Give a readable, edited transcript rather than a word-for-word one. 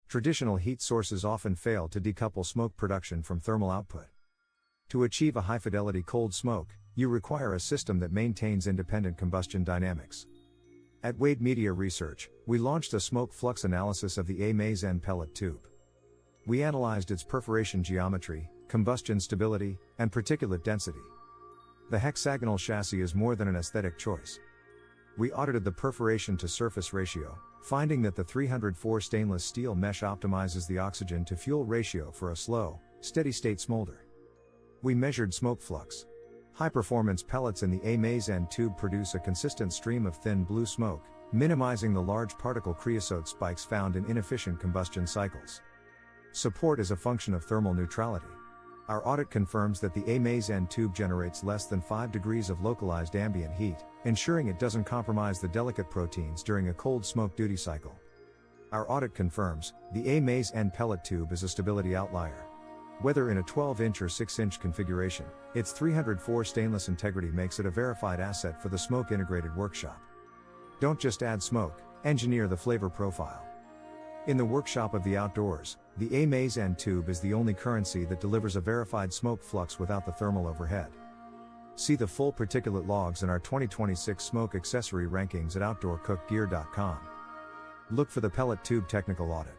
Traditional heat sources often fail to decouple smoke production from thermal output. To achieve a high-fidelity cold smoke, you require a system that maintains independent combustion dynamics. At Wade Media Research, we launched a smoke flux analysis of the A-Maze-N pellet tube. We analyzed its perforation geometry, combustion stability, and particulate density. The hexagonal chassis is more than an aesthetic choice. We audited the perforation-to-surface ratio, finding that the 304 stainless steel mesh optimizes the oxygen-to-fuel ratio for a slow, steady-state smolder. We measured smoke flux. High-performance pellets in the A-Maze-N tube produce a consistent stream of thin blue smoke, minimizing the large particle creosote spikes found in inefficient combustion cycles. Support is a function of thermal neutrality. Our audit confirms that the A-Maze-N tube generates less than 5 degrees of localized ambient heat, ensuring it doesn't compromise the delicate proteins during a cold smoke duty cycle. Our audit confirms, the A-Maze-N pellet tube is a stability outlier. Whether in a 12-inch or 6-inch configuration, its 304 stainless integrity makes it a verified asset for the smoke integrated workshop. Don't just add smoke, engineer the flavor profile. In the workshop of the outdoors, the A-Maze-N tube is the only currency that delivers a verified smoke flux without the thermal overhead. See the full particulate logs in our 2026 smoke accessory rankings at outdoorcookgear.com. Look for the pellet tube technical audit.